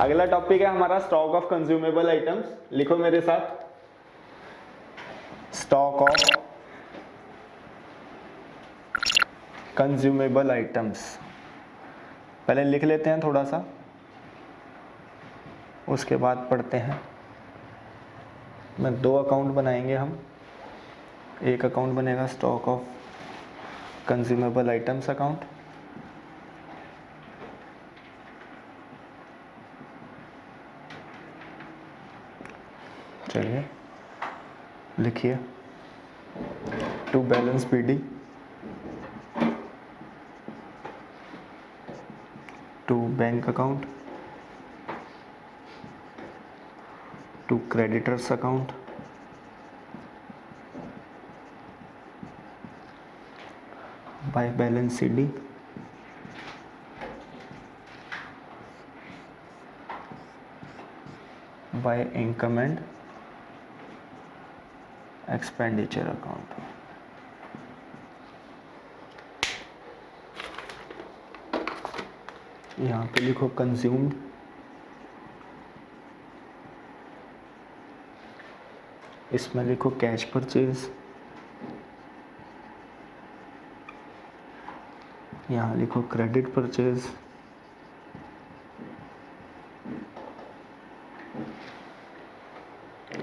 अगला टॉपिक है हमारा स्टॉक ऑफ कंज्यूमेबल आइटम्स। लिखो मेरे साथ, स्टॉक ऑफ कंज्यूमेबल आइटम्स। पहले लिख लेते हैं थोड़ा सा, उसके बाद पढ़ते हैं। मैं दो अकाउंट बनाएंगे हम। एक अकाउंट बनेगा stock of consumable items account, चलिए लिखिए, to balance PD, to bank account, to creditors account, by balance CD, by income and expenditure account. यहाँ पे लिखो कंज्यूम्ड, इसमें लिखो कैश परचेज, यहाँ लिखो क्रेडिट परचेज,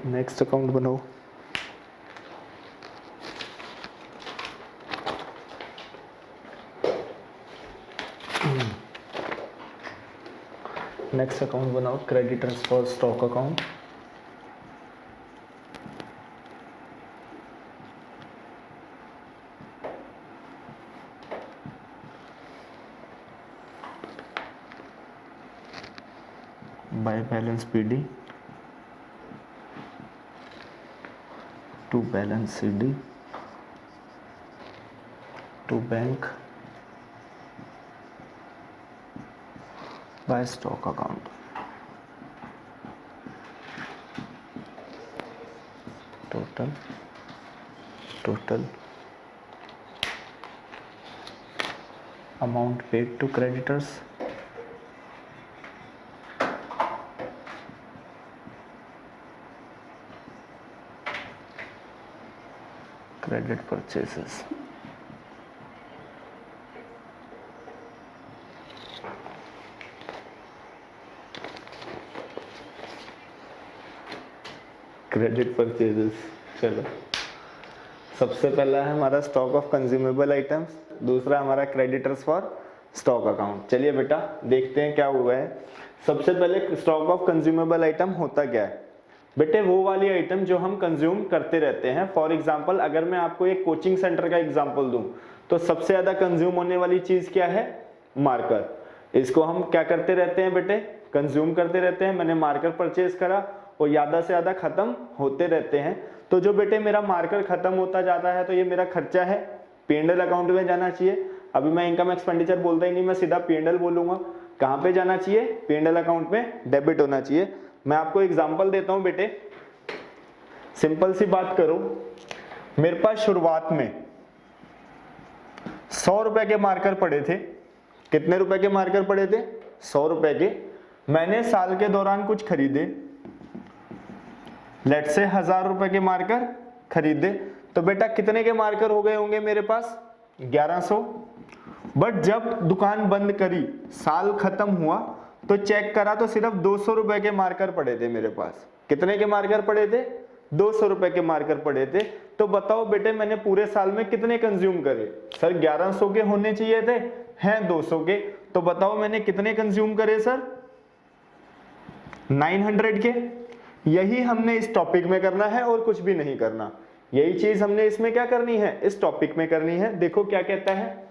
नेक्स्ट अकाउंट बनाओ। नेक्स्ट अकाउंट बनाओ creditors for stock account, by balance PD, to balance CD, to bank, by stock account. Total amount paid to creditors, credit purchases, credit purchases. चलो, सबसे पहला है हमारा stock of consumable items, दूसरा हमारा creditors for stock account. चलिए बेटा देखते हैं क्या हुआ है। सबसे पहले स्टॉक ऑफ कंज्यूमेबल आइटम होता क्या है बेटे? वो वाली आइटम जो हम कंज्यूम करते रहते हैं। फॉर एग्जांपल अगर मैं आपको एक कोचिंग सेंटर का एग्जांपल दूं तो सबसे ज्यादा कंज्यूम होने वाली चीज क्या है? मार्कर। इसको हम क्या करते रहते हैं बेटे? कंज्यूम करते रहते हैं। मैंने मार्कर परचेज करा और ज्यादा से ज्यादा खत्म होते रहते हैं। तो जो बेटे मेरा मार्कर खत्म होता जाता है तो ये मेरा खर्चा है, P&L अकाउंट में जाना चाहिए। अभी मैं इनकम एक्सपेंडिचर बोलता ही नहीं, मैं सीधा P&L बोलूंगा। कहां पे जाना चाहिए? P&L अकाउंट में डेबिट होना चाहिए। मैं आपको एग्जांपल देता हूं बेटे, सिंपल सी बात करो। मेरे पास शुरुआत में 100 रुपए के मार्कर पड़े थे। कितने रुपए के मार्कर पड़े थे? 100 रुपए के। मैंने साल के दौरान कुछ खरीदे, लेट से 1000 रुपए के मार्कर खरीदे, तो बेटा कितने के मार्कर हो गए होंगे मेरे पास? 1100। बट जब दुकान बंद करी, साल खत्म हुआ, तो चेक करा तो सिर्फ 200 रुपए के मार्कर पड़े थे मेरे पास। कितने के मार्कर पड़े थे? 200 रुपए के मार्कर पड़े थे। तो बताओ बेटे मैंने पूरे साल में कितने कंज्यूम करे? सर 1100 के होने चाहिए थे, हैं 200 के। तो बताओ मैंने कितने कंज्यूम करे सर? 900 के। यही हमने इस टॉपिक में करना है और कुछ भी नहीं करना। यही चीज हमने इसमें क्या करनी है? इस टॉपिक में करनी है। देखो क्या कहता है।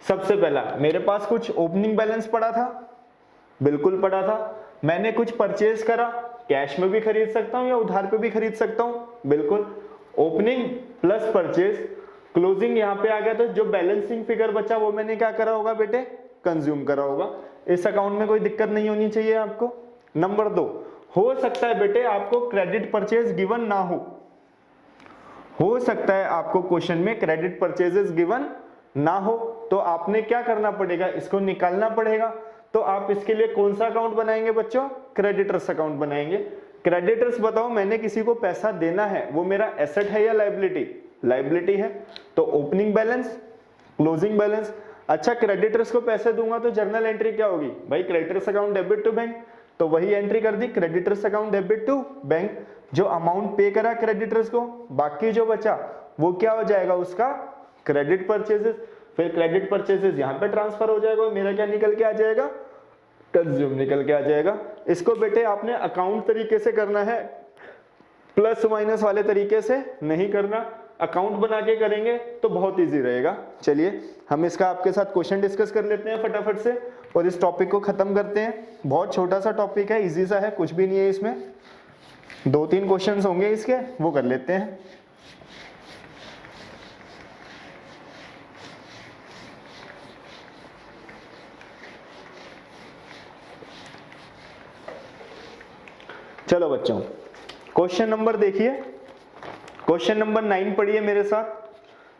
सबसे पहला मेरे पास कुछ ओपनिंग बैलेंस पड़ा था, बिल्कुल पड़ा था। मैंने कुछ परचेज करा, कैश में भी खरीद सकता हूं या उधार पे भी खरीद सकता हूं, बिल्कुल। ओपनिंग प्लस परचेज, क्लोजिंग यहां पे आ गया। तो जो बैलेंसिंग फिगर बचा वो मैंने क्या करा होगा बेटे? कंज्यूम करा होगा। इस अकाउंट में कोई दिक्कत नहीं होनी चाहिए आपको। नंबर 2, हो सकता है बेटे आपको क्रेडिट परचेज गिवन ना हो सकता है आपको क्वेश्चन में क्रेडिट परचेजेस गिवन ना हो, तो आपने क्या करना पड़ेगा? इसको निकालना पड़ेगा। तो आप इसके लिए कौन सा अकाउंट बनाएंगे बच्चों? क्रेडिटर्स अकाउंट बनाएंगे। क्रेडिटर्स बताओ, मैंने किसी को पैसा देना है, वो मेरा एसेट है या लायबिलिटी? लायबिलिटी है, तो ओपनिंग बैलेंस, क्लोजिंग बैलेंस। अच्छा, क्रेडिटर्स को पैसे दूंगा तो जर्नल एंट्री क्या होगी भाई? Creditors account debit to bank, तो वही एंट्री कर दी, creditors account debit to bank. जो अमाउंट पे करा क्रेडिटर्स को, बाकी जो बचा वो क्या हो जाएगा? उसका क्रेडिट परचेजेस। फिर क्रेडिट परचेजेस यहाँ पे ट्रांसफर हो जाएगा, मेरा क्या निकल के आ जाएगा? कंज्यूम निकल के आ जाएगा। इसको बेटे आपने अकाउंट तरीके से करना है, प्लस माइनस वाले तरीके से नहीं करना। अकाउंट बना के करेंगे तो बहुत इजी रहेगा। चलिए हम इसका आपके साथ क्वेश्चन डिस्कस कर लेते हैं फटाफट से और इस टॉपिक को खत्म करते हैं। बहुत छोटा सा टॉपिक है, इजी सा है, कुछ भी नहीं है इसमें। 2-3 क्वेश्चंस होंगे इसके, वो कर लेते हैं। चलो बच्चों, क्वेश्चन नंबर देखिए, क्वेश्चन नंबर 9 पढ़िए मेरे साथ।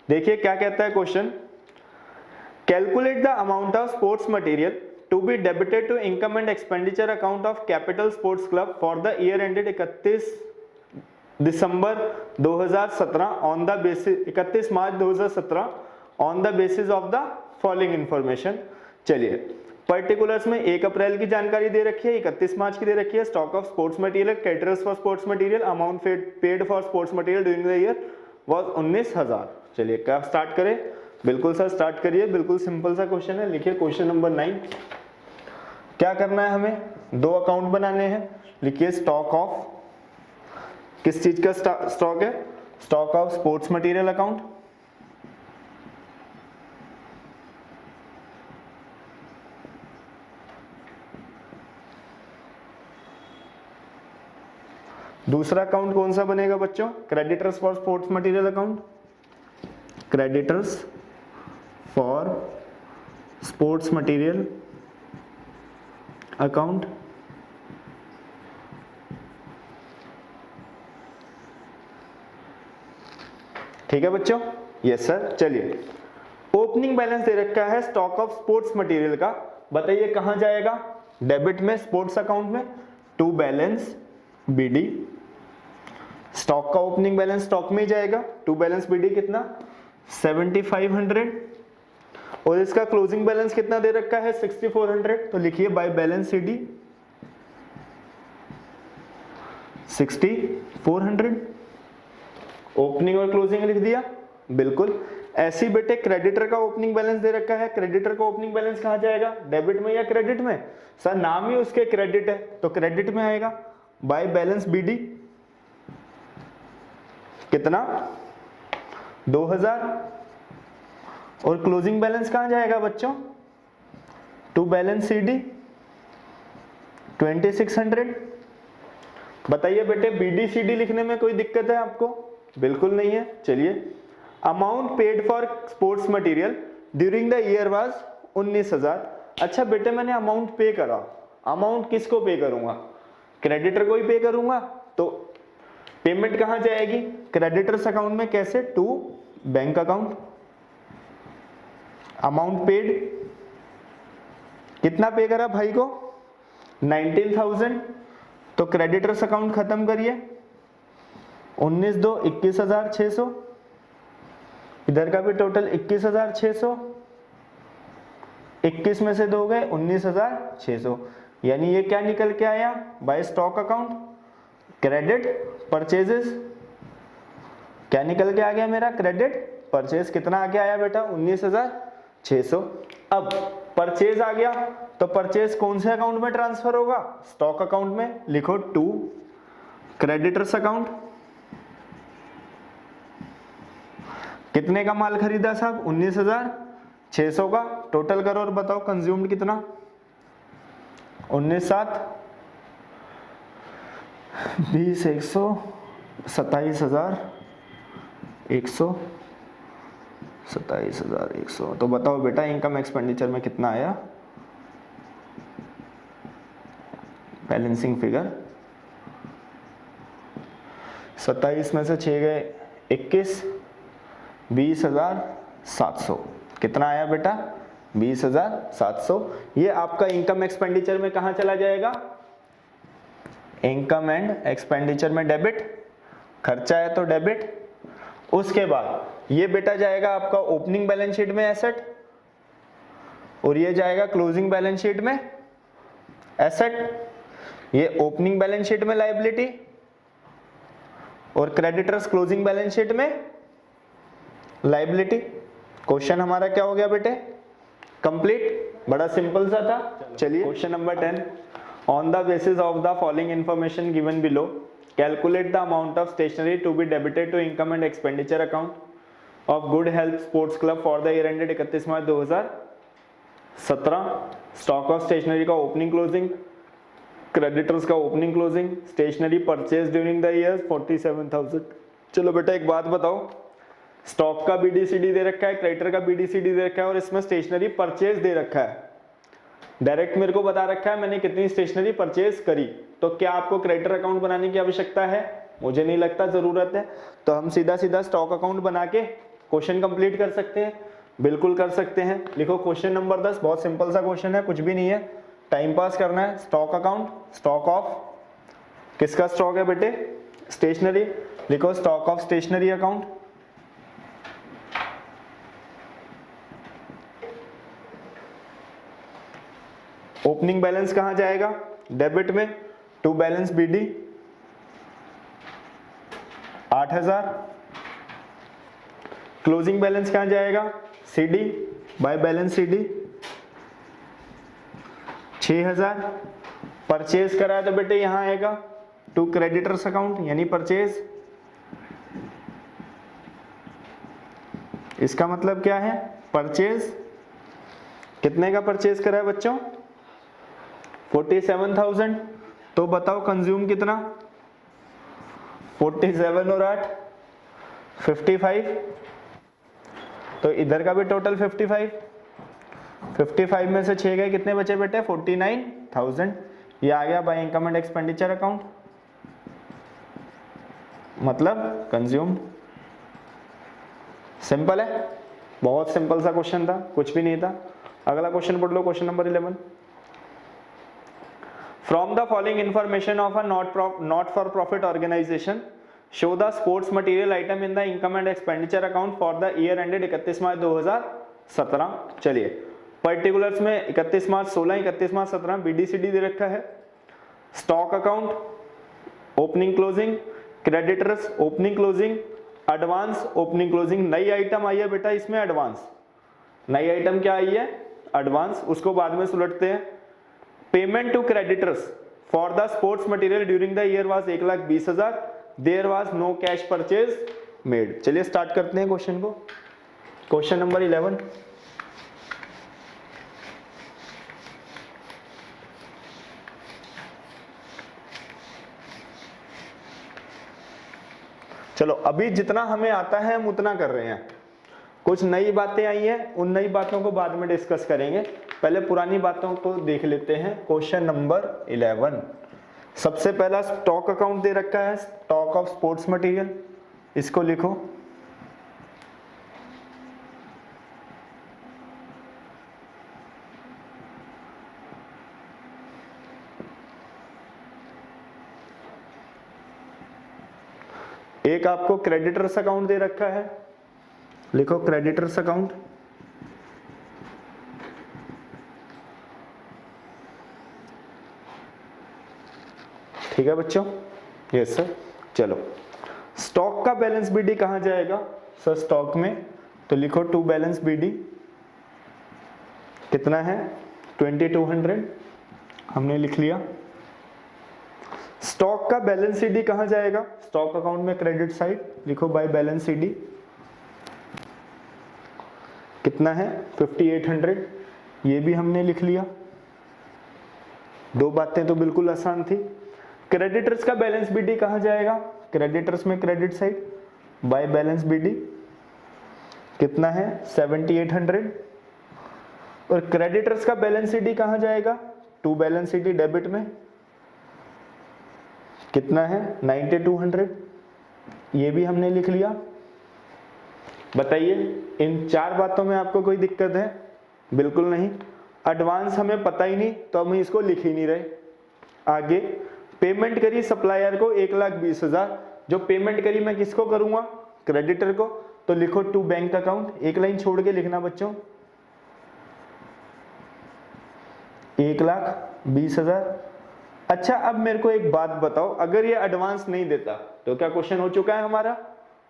देखिए क्या कहता है question. Calculate the amount of sports material to be debited to income and expenditure account of capital sports club for the year ended 31 December 2017 on the basis 31 March 2017 on the basis of the following information. चलिए particulars में 1 अप्रैल की जानकारी दे रखी है, 31 मार्च की दे रखी है। Stock of sports material, caterers for sports material, amount paid for sports material during the year was 19,000। चलिए क्या स्टार्ट करें? बिल्कुल सर स्टार्ट करिए, बिल्कुल सिंपल सा क्वेश्चन है। लिखिए क्वेश्चन नंबर 9। क्या करना है हमें? 2 अकाउंट बनाने हैं। लिखिए स्टॉक ऑफ, किस चीज का स्टॉक है? Stock of sports material account, दूसरा अकाउंट कौन सा बनेगा बच्चों? Creditors for sports material account, creditors for sports material account. ठीक है बच्चों? Yes sir. चलिए ओपनिंग बैलेंस दे रखा है स्टॉक ऑफ स्पोर्ट्स मटेरियल का, बताइए कहां जाएगा? डेबिट में, स्पोर्ट्स अकाउंट में, टू बैलेंस बीडी। स्टॉक का ओपनिंग बैलेंस स्टॉक में ही जाएगा, टू बैलेंस बीडी कितना? 7500। और इसका क्लोजिंग बैलेंस कितना दे रखा है? 6400। तो लिखिए बाय बैलेंस सीडी 6400। ओपनिंग और क्लोजिंग लिख दिया, बिल्कुल। ऐसी बेटे क्रेडिटर का ओपनिंग बैलेंस दे रखा है, क्रेडिटर का ओपनिंग बैलेंस कहां जाएगा? डेबिट में या क्रेडिट में? सर नाम ही उसके क्रेडिट है तो क्रेडिट में आएगा। बाय बैलेंस बीडी कितना? 2000। और क्लोजिंग बैलेंस कहां जाएगा बच्चों? To balance CD 2600। बताइए बेटे बीडी सीडी लिखने में कोई दिक्कत है आपको? बिल्कुल नहीं है। चलिए amount paid for sports material during the year was 19,000। अच्छा बेटे मैंने अमाउंट पे करा, अमाउंट किसको पे करूंगा? क्रेडिटर को ही पे करूंगा, तो पेमेंट कहां जाएगी? क्रेडिटर्स अकाउंट में। कैसे? To bank account. Amount paid कितना पे करा भाई को? 19,000। तो क्रेडिटर्स अकाउंट खत्म करिए, 19 2 21,600। इधर का भी टोटल 21,600। 21 में से 2 गए 19,600। यानी ये क्या निकल के आया? By stock account credit purchases. क्या निकल के आ गया मेरा? Credit purchase. कितना आगे आया बेटा? 19,600। अब परचेज आ गया तो परचेज कौन से अकाउंट में ट्रांसफर होगा? स्टॉक अकाउंट में। लिखो टू क्रेडिटर्स अकाउंट। कितने का माल खरीदा साहब? 19,600 का। टोटल करो और बताओ कंज्यूम्ड कितना? 19 7 20 100 27,100 27,100। तो बताओ बेटा इनकम एक्सपेंडिचर में कितना आया? बैलेंसिंग फिगर 27 में से 6 गए 21, 20,700। कितना आया बेटा? 20,700। ये आपका इनकम एक्सपेंडिचर में कहाँ चला जाएगा? इनकम एंड एक्सपेंडिचर में डेबिट, खर्चा है तो डेबिट। उसके बाद ये बेटा जाएगा आपका ओपनिंग बैलेंस शीट में एसेट, और ये जाएगा क्लोजिंग बैलेंस शीट में एसेट। ये ओपनिंग बैलेंस शीट में लायबिलिटी और क्रेडिटर्स क्लोजिंग बैलेंस शीट में लायबिलिटी। क्वेश्चन हमारा क्या हो गया बेटे? कंप्लीट। बड़ा सिंपल सा था। चलिए question number 10, on the basis of the following information given below calculate the amount of stationery to be debited to income and expenditure account of good health sports club for the year ended 31 March 2017। Stock of stationery का opening closing, creditors का opening closing, stationery purchase during the year 47,000। चलो बेटा एक बात बताओ, stock का बीडीसीडी दे रखा है, क्रेडिटर का बीडीसीडी दे रखा है और इसमें स्टेशनरी परचेज दे रखा है। डायरेक्ट मेरे को बता रखा है मैंने कितनी स्टेशनरी परचेज करी, तो क्या आपको क्रेडिटर अकाउंट बनाने की आवश्यकता है? मुझे नहीं लगता जरूरत है। तो हम सीधा सीधा स्टॉक अकाउंट बना के क्वेश्चन कंप्लीट कर सकते हैं। बिल्कुल कर सकते हैं। लिखो क्वेश्चन नंबर 10, बहुत सिंपल सा क्वेश्चन है, कुछ भी नहीं है, टाइम पास करना है। स्टॉक अकाउंट, स्टॉक ऑफ किसका स्टॉक है बेटे? स्टेशनरी। लिखो stock of stationery account. Opening balance कहां जाएगा? डेबिट में, to balance BD 8,000। Closing balance कहां जाएगा? CD by balance CD 6,000। Purchase करा है तो बेटे यहां आएगा टू क्रेडिटर्स अकाउंट यानी परचेज। इसका मतलब क्या है? परचेज। कितने का परचेज करा है बच्चों? 47,000। तो बताओ कंज्यूम कितना? 47 और 8 55। तो इधर का भी टोटल 55। 55 में से 6 गए, कितने बचे बेटे? 49,000। ये आ गया by income and expenditure account, मतलब कंज्यूम। सिंपल है, बहुत सिंपल सा क्वेश्चन था, कुछ भी नहीं था। अगला क्वेश्चन पढ़ लो, question number 11। From the following information of a not for profit organization, show the sports material item in the income and expenditure account for the year ended 31 March 2017। चलिए particulars में 31 मार्च 16, 31 मार्च 17 बीडीसीडी दे रखा है। Stock account, opening closing, creditors opening closing, advance opening closing. नई item आई है बेटा इसमें advance. नई item क्या आई है? एडवांस। उसको बाद में सुलटते हैं। Payment to creditors for the sports material during the year was 1,20,000। There was no cash purchase made. चलिए स्टार्ट करते हैं क्वेश्चन को। Question number 11। चलो अभी जितना हमें आता है हम उतना कर रहे हैं। कुछ नई बातें आई हैं, उन नई बातों को बाद में डिस्कस करेंगे। पहले पुरानी बातों को देख लेते हैं। Question number 11। सबसे पहला स्टॉक अकाउंट दे रखा है, स्टॉक ऑफ स्पोर्ट्स मटेरियल। इसको लिखो एक आपको क्रेडिटर्स अकाउंट दे रखा है, लिखो क्रेडिटर्स अकाउंट। ठीक है बच्चों? Yes sir. चलो स्टॉक का बैलेंस बीडी कहां जाएगा? सर स्टॉक में, तो लिखो टू बैलेंस बीडी कितना है? 2200 हमने लिख लिया। स्टॉक का बैलेंस सीडी कहां जाएगा? स्टॉक अकाउंट में क्रेडिट साइड, लिखो बाय बैलेंस सीडी कितना है? 5800। ये भी हमने लिख लिया। दो बातें तो बिल्कुल आसान थी। क्रेडिटर्स का बैलेंस बीडी कहां जाएगा? क्रेडिटर्स में credit side by balance BD कितना है? 7800। और क्रेडिटर्स का बैलेंस सीडी कहां जाएगा? टू बैलेंस सीडी डेबिट में कितना है? 9200। ये भी हमने लिख लिया। बताइए इन चार बातों में आपको कोई दिक्कत है? बिल्कुल नहीं। एडवांस हमें पता ही नहीं तो हम इसको लिख ही नहीं रहे। आगे पेमेंट करी सप्लायर को 1,20,000, जो पेमेंट करी मैं किसको करूंगा, क्रेडिटर को, तो लिखो टू बैंक अकाउंट, एक लाइन छोड़ के लिखना बच्चों, 1,20,000। अच्छा अब मेरे को एक बात बताओ, अगर ये एडवांस नहीं देता तो क्या क्वेश्चन हो चुका है हमारा,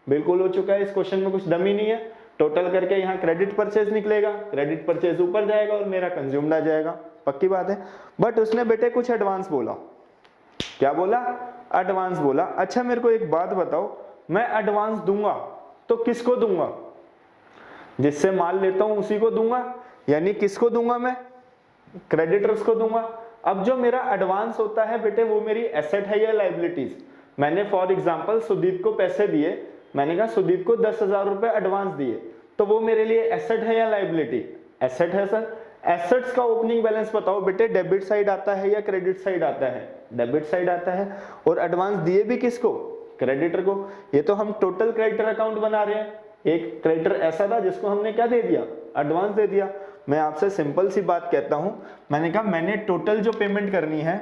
बिल्कुल हो चुका है। इस क्वेश्चन में कुछ डमी नहीं है, टोटल करके यहाँ क्रेडिट परचेज निकलेगा, क्रेडिट परचेज ऊपर जाएगा और मेरा कंज्यूम्ड आ जाएगा, पक्की बात है। बट उसने बेटे कुछ एडवांस बोला, क्या बोला, एडवांस बोला। अच्छा मेरे को एक बात बताओ, मैं एडवांस दूंगा तो किसको दूंगा, जिससे माल लेता हूं उसी को दूंगा, यानी किसको दूंगा मैं, क्रेडिटर्स को दूंगा। अब जो मेरा एडवांस होता है बेटे वो मेरी एसेट है या लाइबिलिटीज। मैंने फॉर एग्जांपल सुदीप को पैसे दिए, मैंने कहा सुदीप को 10,000 रुपए एडवांस दिए, तो वो मेरे लिए एसेट है या लाइबिलिटी, एसेट है सर। एसेट्स का ओपनिंग बैलेंस बताओ बेटे, डेबिट साइड आता है या क्रेडिट साइड आता है, डेबिट साइड आता है। और एडवांस दिए भी किसको, क्रेडिटर को। ये तो हम टोटल क्रेडिटर अकाउंट बना रहे हैं, एक क्रेडिटर ऐसा था जिसको हमने क्या दे दिया, एडवांस दे दिया। मैं आपसे सिंपल सी बात कहता हूं, मैंने कहा मैंने टोटल जो पेमेंट करनी है,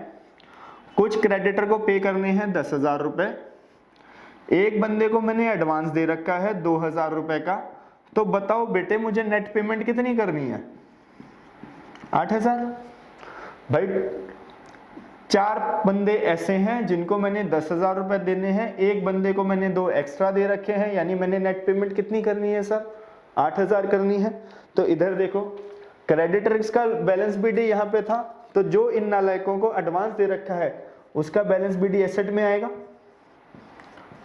कुछ क्रेडिटर को पे करने हैं 10,000 रुपए, एक बंदे को मैंने एडवांस दे रखा है 2,000 रुपए का, तो बताओ बेटे मुझे नेट पेमेंट कितनी करनी है, 8,000। भाई 4 बंदे ऐसे हैं जिनको मैंने 10,000 रुपए देने हैं, एक बंदे को मैंने 2 एक्स्ट्रा दे रखे हैं, यानी मैंने नेट पेमेंट कितनी करनी है सर, 8,000 करनी है। तो इधर देखो क्रेडिटर्स का बैलेंस बीडी यहाँ पे था, तो जो इन नालायकों को एडवांस दे रखा है उसका बैलेंस बीडी एसेट में आएगा,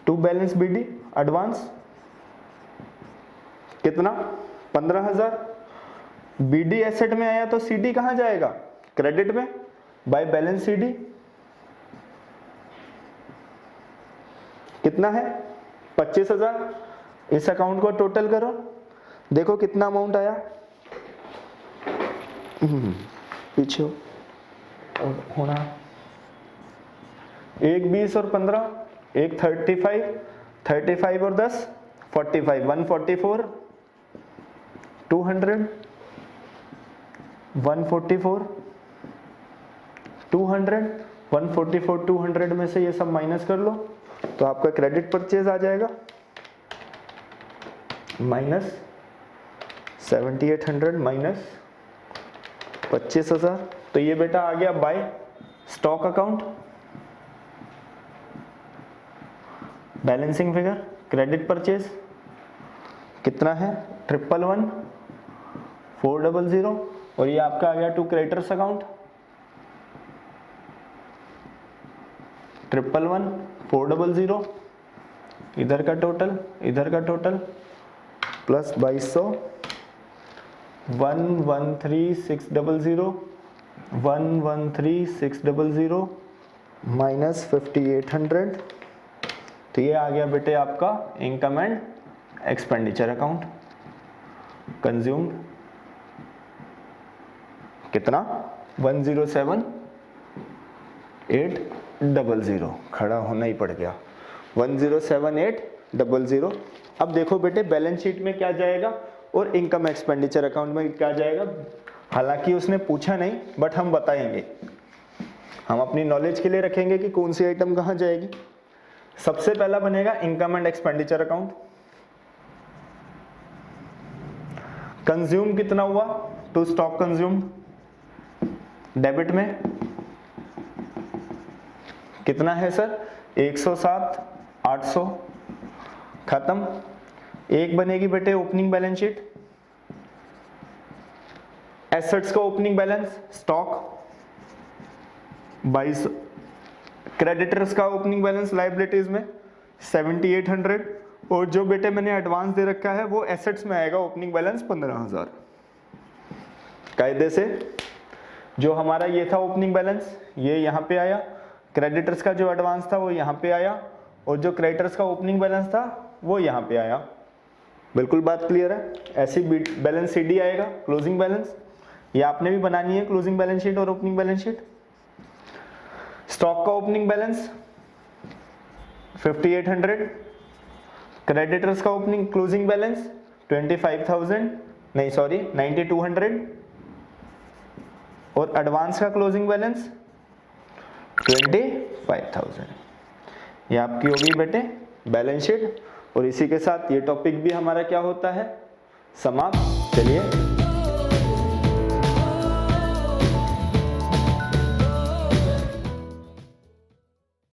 टू बैलेंस बीडी एडवांस कितना, 15,000। बीडी एसेट में आया तो सीडी कहां जाएगा, क्रेडिट में, बाय बैलेंस सीडी कितना है, 25,000। इस अकाउंट को टोटल करो, देखो कितना अमाउंट आया, पीछे और होना, एक 20 और 15, एक 35 और 10 45, 144, 200, 144, 200, 144, 200 में से ये सब माइनस कर लो तो आपका क्रेडिट परचेज आ जाएगा माइनस 7,800 माइनस 25,000। तो ये बेटा आ गया by stock account, balancing figure, credit purchase कितना है, 111, 400, और ये आपका आ गया टू क्रेडिटर्स अकाउंट, 111, 400, इधर का टोटल, इधर का टोटल प्लस 2200, 113,600, 113,600 माइनस 5,800। तो ये आ गया बेटे आपका income and expenditure account, consumed कितना, 107,800, खड़ा होना ही पड़ गया, 107,800। अब देखो बेटे बैलेंस शीट में क्या जाएगा और इनकम एक्सपेंडिचर अकाउंट में क्या जाएगा। हालांकि उसने पूछा नहीं बट हम बताएंगे, हम अपनी नॉलेज के लिए रखेंगे कि कौन सी आइटम कहां जाएगी। सबसे पहला बनेगा income and expenditure account, consume कितना हुआ, टू स्टॉक कंज्यूम, डेबिट में कितना है सर, 107,800, खत्म। एक बनेगी बेटे ओपनिंग बैलेंस शीट, एसेट्स का ओपनिंग बैलेंस, स्टॉक 22, क्रेडिटर्स का ओपनिंग बैलेंस लायबिलिटीज में 7,800, और जो बेटे मैंने एडवांस दे रखा है वो एसेट्स में आएगा, ओपनिंग बैलेंस 15,000। कायदे से जो हमारा ये था ओपनिंग बैलेंस, ये यहाँ पे आया, क्रेडिटर्स का जो एडवांस था वो यहाँ पे आया, और जो क्रेडिटर्स का ओपनिंग बैलेंस था वो यहाँ पे आया। बिल्कुल बात क्लियर है। ऐसी बैलेंस सीडी आएगा, क्लोजिंग बैलेंस, ये आपने भी बनानी है क्लोजिंग बैलेंस शीट और ओपनिंग बैलेंस शीट। स्टॉक का ओपनिंग बैलेंस 5,800, क्रेडिटर्स का ओपनिंग क्लोजिंग बैलेंस 25,000, नहीं सॉरी 9,200, और एडवांस का क्लोजिंग बैलेंस 25,000। ये आपकी होगी बेटे बैलेंस शीट। और इसी के साथ ये टॉपिक भी हमारा क्या होता है, समाप्त। चलिए